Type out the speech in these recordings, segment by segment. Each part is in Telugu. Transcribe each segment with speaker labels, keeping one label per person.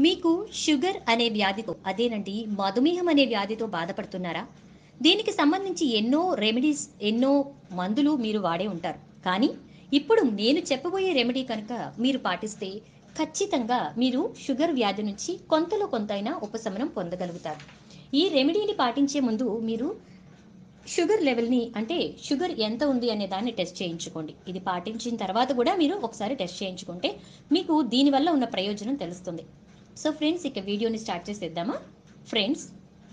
Speaker 1: మీకు షుగర్ అనే వ్యాధితో అదేనండి మధుమేహం అనే వ్యాధితో బాధపడుతున్నారా? దీనికి సంబంధించి ఎన్నో రెమెడీస్, ఎన్నో మందులు మీరు వాడే ఉంటారు. కానీ ఇప్పుడు నేను చెప్పబోయే రెమెడీ కనుక మీరు పాటిస్తే ఖచ్చితంగా మీరు షుగర్ వ్యాధి నుంచి కొంతలో కొంతైనా ఉపశమనం పొందగలుగుతారు. ఈ రెమెడీని పాటించే ముందు మీరు షుగర్ లెవెల్‌ని అంటే షుగర్ ఎంత ఉంది అనే దాన్ని టెస్ట్ చేయించుకోండి. ఇది పాటించిన తర్వాత కూడా మీరు ఒకసారి టెస్ట్ చేయించుకుంటే మీకు దీనివల్ల ఉన్న ప్రయోజనం తెలుస్తుంది. సో ఫ్రెండ్స్, ఇక వీడియోని స్టార్ట్ చేసేద్దామా? ఫ్రెండ్స్,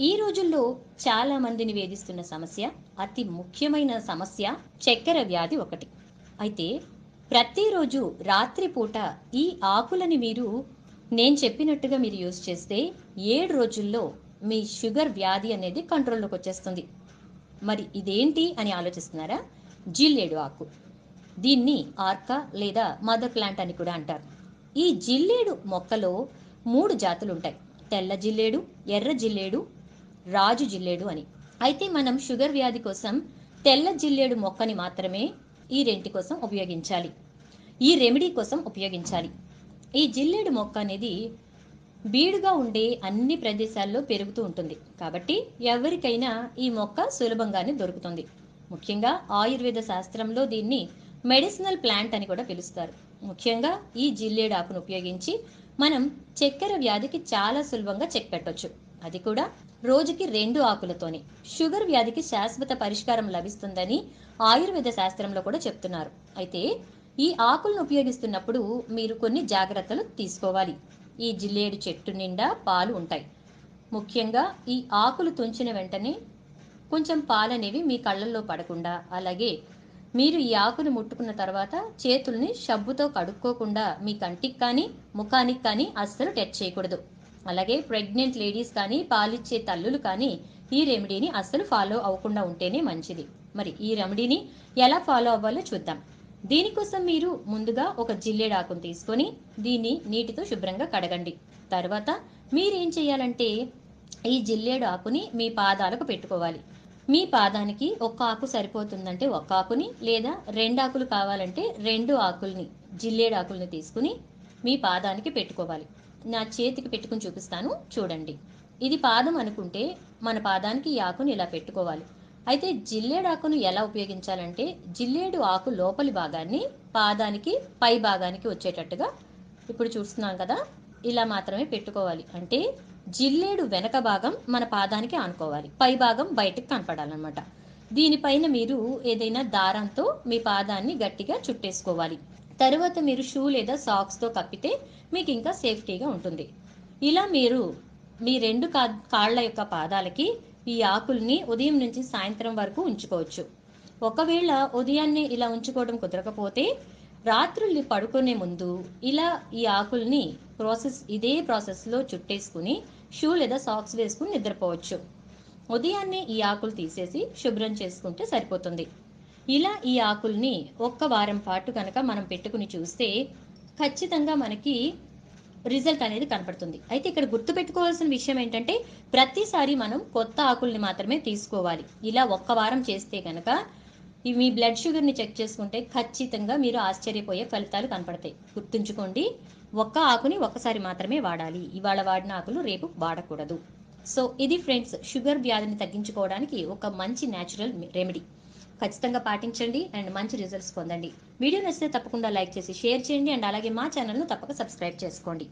Speaker 1: ఈ రోజుల్లో చాలా మందిని వేధిస్తున్న సమస్య, అతి ముఖ్యమైన సమస్య చక్కెర వ్యాధి ఒకటి. అయితే ప్రతిరోజు రాత్రి పూట ఈ ఆకులని మీరు నేను చెప్పినట్టుగా మీరు యూజ్ చేస్తే 7 రోజుల్లో మీ షుగర్ వ్యాధి అనేది కంట్రోల్‌లోకి వచ్చేస్తుంది. మరి ఇదేంటి అని ఆలోచిస్తున్నారా? జిల్లేడు ఆకు. దీన్ని ఆర్కా లేదా మదర్ ప్లాంట్ అని కూడా అంటారు. ఈ జిల్లేడు మొక్కలో 3 జాతులుంటాయి. తెల్ల జిల్లేడు, ఎర్ర జిల్లేడు, రాజు జిల్లేడు అని. అయితే మనం షుగర్ వ్యాధి కోసం తెల్ల జిల్లేడు మొక్కని మాత్రమే ఈ రెంటి కోసం ఉపయోగించాలి. ఈ రెమెడీ కోసం ఉపయోగించాలి. ఈ జిల్లేడు మొక్క అనేది బీడుగా ఉండే అన్ని ప్రదేశాల్లో పెరుగుతూ ఉంటుంది. కాబట్టి ఎవరికైనా ఈ మొక్క సులభంగానే దొరుకుతుంది. ముఖ్యంగా ఆయుర్వేద శాస్త్రంలో దీన్ని మెడిసినల్ ప్లాంట్ అని కూడా పిలుస్తారు. ముఖ్యంగా ఈ జిల్లేడు ఆకును ఉపయోగించి మనం చక్కెర వ్యాధికి చాలా సులభంగా చెక్ పెట్టొచ్చు. అది కూడా రోజుకి 2 ఆకులతోనే. షుగర్ వ్యాధికి శాశ్వత పరిష్కారం లభిస్తుందని ఆయుర్వేద శాస్త్రంలో కూడా చెప్తున్నారు. అయితే ఈ ఆకులను ఉపయోగిస్తున్నప్పుడు మీరు కొన్ని జాగ్రత్తలు తీసుకోవాలి. ఈ జిల్లేడు చెట్టు నిండా పాలు ఉంటాయి. ముఖ్యంగా ఈ ఆకులు తుంచిన వెంటనే కొంచెం పాలనేవి మీ కళ్ళల్లో పడకుండా, అలాగే మీరు ఈ ఆకును ముట్టుకున్న తర్వాత చేతుల్ని సబ్బుతో కడుక్కోకుండా మీ కంటికి కానీ ముఖానికి కానీ అస్సలు టచ్ చేయకూడదు. అలాగే ప్రెగ్నెంట్ లేడీస్ కానీ పాలిచ్చే తల్లులు కానీ ఈ రెమెడీని అస్సలు ఫాలో అవ్వకుండా ఉంటేనే మంచిది. మరి ఈ రెమెడీని ఎలా ఫాలో అవ్వాలో చూద్దాం. దీనికోసం మీరు ముందుగా ఒక జిల్లేడు ఆకును తీసుకొని దీన్ని నీటితో శుభ్రంగా కడగండి. తర్వాత మీరేం చేయాలంటే ఈ జిల్లేడు ఆకుని మీ పాదాలకు పెట్టుకోవాలి. మీ పాదానికి ఒక ఆకు సరిపోతుందంటే ఒక ఆకుని, లేదా 2 ఆకులు కావాలంటే 2 ఆకుల్ని, జిల్లేడు ఆకుల్ని తీసుకుని మీ పాదానికి పెట్టుకోవాలి. నా చేతికి పెట్టుకుని చూపిస్తాను చూడండి. ఇది పాదం అనుకుంటే మన పాదానికి ఈ ఆకుని ఇలా పెట్టుకోవాలి. అయితే జిల్లేడు ఆకును ఎలా ఉపయోగించాలంటే జిల్లేడు ఆకు లోపలి భాగాన్ని పాదానికి పై భాగానికి వచ్చేటట్టుగా ఇప్పుడు చూస్తున్నాం కదా, ఇలా మాత్రమే పెట్టుకోవాలి. అంటే జిల్లేడు వెనక భాగం మన పాదానికి ఆనుకోవాలి, పై భాగం బయటకు కనపడాలన్నమాట. దీనిపైన మీరు ఏదైనా దారంతో మీ పాదాన్ని గట్టిగా చుట్టేసుకోవాలి. తరువాత మీరు షూ లేదా సాక్స్తో కప్పితే మీకు ఇంకా సేఫ్టీగా ఉంటుంది. ఇలా మీరు మీ 2 కాళ్ళ యొక్క పాదాలకి ఈ ఆకుల్ని ఉదయం నుంచి సాయంత్రం వరకు ఉంచుకోవచ్చు. ఒకవేళ ఉదయాన్నే ఇలా ఉంచుకోవడం కుదరకపోతే రాత్రుల్ని పడుకునే ముందు ఇలా ఈ ఆకుల్ని ఇదే ప్రాసెస్లో చుట్టేసుకుని షూ లేదా సాక్స్ వేసుకుని నిద్రపోవచ్చు. ఉదయాన్నే ఈ ఆకులు తీసేసి శుభ్రం చేసుకుంటే సరిపోతుంది. ఇలా ఈ ఆకుల్ని 1 వారం పాటు కనుక మనం పెట్టుకుని చూస్తే ఖచ్చితంగా మనకి రిజల్ట్ అనేది కనపడుతుంది. అయితే ఇక్కడ గుర్తుపెట్టుకోవాల్సిన విషయం ఏంటంటే ప్రతిసారి మనం కొత్త ఆకుల్ని మాత్రమే తీసుకోవాలి. ఇలా 1 వారం చేస్తే కనుక మీ బ్లడ్ షుగర్ని చెక్ చేసుకుంటే ఖచ్చితంగా మీరు ఆశ్చర్యపోయే ఫలితాలు కనపడతాయి. గుర్తుంచుకోండి, 1 ఆకుని ఒక్కసారి మాత్రమే వాడాలి. ఇవాళ వాడిన ఆకులు రేపు వాడకూడదు. సో ఇది ఫ్రెండ్స్, షుగర్ వ్యాధిని తగ్గించుకోవడానికి ఒక మంచి న్యాచురల్ రెమెడీ. ఖచ్చితంగా పాటించండి అండ్ మంచి రిజల్ట్స్ పొందండి. వీడియో నచ్చితే తప్పకుండా లైక్ చేసి షేర్ చేయండి అండ్ అలాగే మా ఛానల్ను తప్పక సబ్స్క్రైబ్ చేసుకోండి.